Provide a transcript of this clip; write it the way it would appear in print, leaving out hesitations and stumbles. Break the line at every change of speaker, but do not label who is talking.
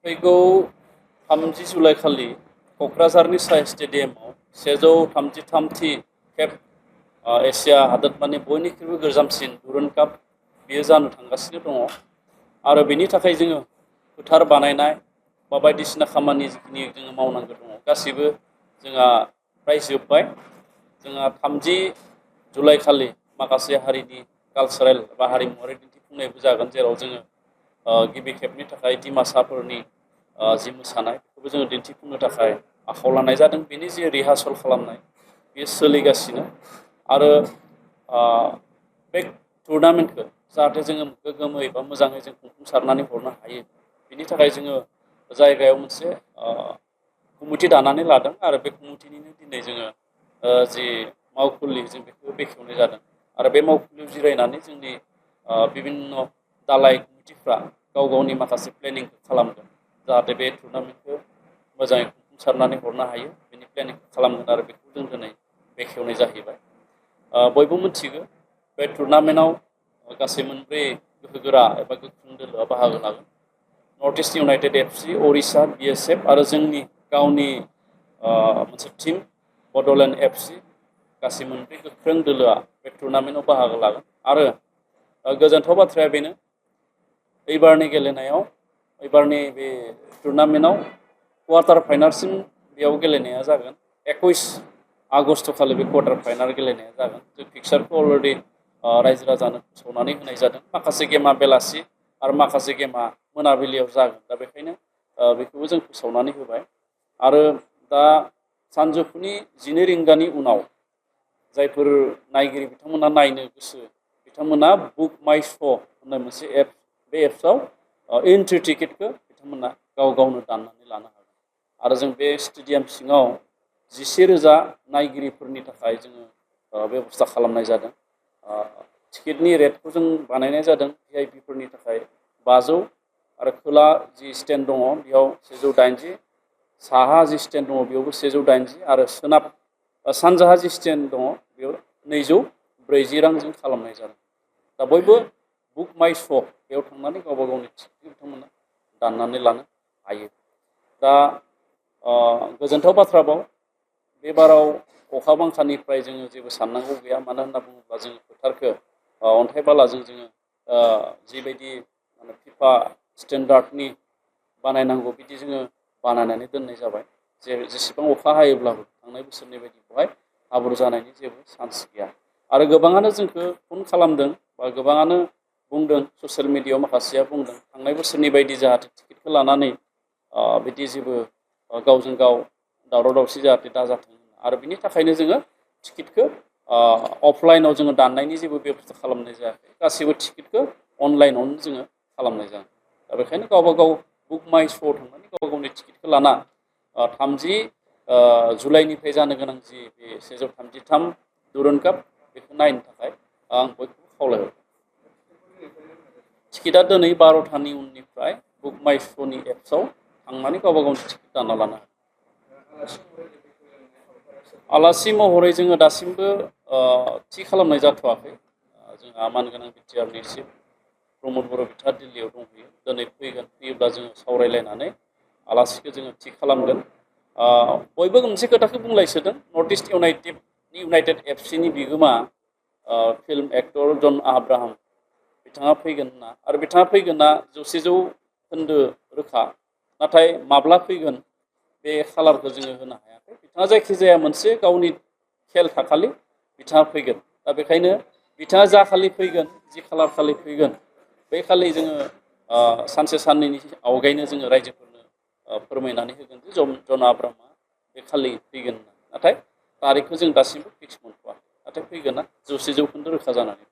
फैगौ 30 जुलाइ खालि क'क्राझारनि साय स्टेडियामाव 133थि खेब एसिया हादोरमानि बयनिख्रुइबो गोजामसिन दुरुन काप बियो जानो थांगासिनो दङ आरो बेनि थाखाय जोङो फोथार बानायनाय बा बायदिसिना खामानि जिखिनि जोङो मावनांगौ दङ गासिबो जोंहा प्राय जोब्बाय। जोंहा 30 जुलाइ खालि माखासे हारिनि कालचारेल बा हारिमुवारि दिन्थिफुंनायबो जागोन जेराव जोङो गिबि खेबनि थाखाय डिमासाफोरनि जि मोसानाय बेखौबो जोङो दिन्थिफुंनो थाखाय आखायाव लानाय जादों। बेनि जि रिहार्सल खालामनाय बेयो सोलिगासिनो आरो बे टुर्नामेन्टखौ जाहाथे जोङो गोग्गोमै बा मोजाङै जों खुंफुंसारनानै हरनो हायो बिनि थाखाय जोङो जायगायाव मोनसे कमिटि दानानै लादों आरो बे कमिटिनिनो दिनै जोङो जि मावखुलि जों बेखौ बेखेवनाय जादों आरो बे मावखुलियाव जिरायनानै जोंनि बिभिन्न दालाइ कमिटिफ्रा गाव गावनि माखासे प्लेनिंखौ खालामगोन जाहाथे बे टुर्नामेन्टखौ मोजाङै खुंफुंसारनानै हरनो हायो बेनि प्लेनिंखौ खालामगोन आरो बेखौ जों दिनै बेखेवनाय जाहैबाय। बयबो मिथिगौ बे टुर्नामेन्टआव गासै मोनब्रै गोहोगोरा एबा गोख्रों दोलोआ बाहागो लागोन। North east United FC, Odisha BSF आरो जोंनि गावनि मोनसे टिम बड'लेण्ड एफसि गासै मोनब्रै गोख्रों दोलोआ बे टुर्नामेन्टआव बाहागो लागोन आरो गोजोनथाव बाथ्राया बेनो एबारनि गेलेनायाव एबारनि बे टुर्नामेन्टआव क्वार्टार फाइनालसिम बेयाव गेलेनाया जागोन 21 आगस्ट खालि बे क्वार्टार फाइनाल गेलेनाया जागोन। जों फिक्सारखौ अलरेडि रायजो राजानो फोसावनानै होनाय जादों। माखासे गेमा बेलासि आरो माखासे गेमा मोनाबिलियाव जागोन दा बेखायनो बेखौबो जों फोसावनानै होबाय आरो दा सानजौफुनि 12 रिंगानि उनाव जायफोर नायगिरि बिथांमोना नायनो गोसो बिथांमोना बुक माइ श' होननाय मोनसे एप बे एप्सआव एन्ट्रि टिकेटखौ बिथांमोना गाव गावनो दाननानै लानो हागोन आरो जों बे स्टेडियाम सिङाव 11,000 नायगिरिफोरनि थाखाय जोङो बेबस्था खालामनाय जादों। टिकेटनि रेटखौ जों बानायनाय जादों VIPफोरनि थाखाय 500 आरो खोला जि स्टेन्ड दङ बेयाव 180, साहा जि स्टेन्ड दङ बेयावबो 180 आरो सानजाहा जि स्टेन्ड दङ बेयाव 240 रांजों खालामनाय जादों। दा बयबो बुक माइ श' बेयाव थांनानै गावबा गावनि टिकेटखौ बिथांमोना दाननानै लानो हायो। दा गोजोनथाव बाथ्राबाव बे बाराव अखा बांखानिफ्राय जोङो जेबो साननांगौ गैया मानो होनना बुङोब्ला जोङो फोथारखौ अन्थाइ बालाजों जोङो जिबायदि फिफा स्टेन्डार्डनि बानायनांगौ बिदि जोङो बानायनानै दोननाय जाबाय। जेसेबां अखा हायोब्लाबो थांनाय बोसोरनि बायदि बेवहाय हाब्रु जानायनि जेबो चान्स गैया आरो गोबाङानो जोंखौ फन खालामदों बा गोबाङानो बुंदों ससियेल मिडियायाव माखासेया बुंदों थांनाय बोसोरनि बायदि जाहाथे टिकेटखौ लानानै बिदि जेबो गावजों गाव दावराव दावसि जाहाथे दाजाथों आरो बिनि थाखायनो जोङो टिकेटखौ अफलाइनाव जोङो दाननायनि जेबो बेबस्था खालामनाय जायाखै गासैबो टिकेटखौ अनलाइनावनो जोङो खालामनाय जागोन। दा बेखायनो गावबा गाव बुक माइ श'आव थांनानै गावबा गावनि टिकेटखौ लाना 30 जुलाइनिफ्राय जानो गोनां जि बे 133 दुरुन काप बेखौ नायनो थाखाय आं बयखौबो खावलायहरबाय। टिकेटआ दिनै 12थानि उननिफ्राय बुक माइ श'नि एप्सआव थांनानै गावबा गावनि टिकेट दाना लानो हागोन। आलासि महरै जोङो दासिमबो थि खालामनाय जाथ'वाखै। जोंहा मानगोनां बिटिआरनि चिफ प्रमद बर' बिथाङा दिल्लीयाव दंहैयो दिनै फैयोब्ला जोङो सावरायलायनानै आलासिखौ जोङो थि खालामगोन। बयबो मोनसे खोथाखौ बुंलायसोदों नर्थ इस्ट इउनाइटेड एफसिनि बिगोमा फिल्म एक्टर जन आब्राहाम बिथाङा फैगोन होनना आरो बिथाङा फैगोनना 100% रोखा नाथाय माब्ला फैगोन बे खालारखौ जोङो होनो हायाखै। बिथाङा जायखिजाया मोनसे गावनि खेल थाखालि बिथाङा फैगोन। दा बेखायनो बिथाङा जा खालि फैगोन जि खालार खालि फैगोन बे खालि जोङो सानसे साननैनि आवगायनो जोङो रायजोफोरनो फोरमायनानै होगोन जे जन आब्राहामा बे खालि फैगोन होनना नाथाय तारिखखौ जों दासिमबो फिक्स मोनथ'वाखै नाथाय फैगोना 100% रोखा जानानै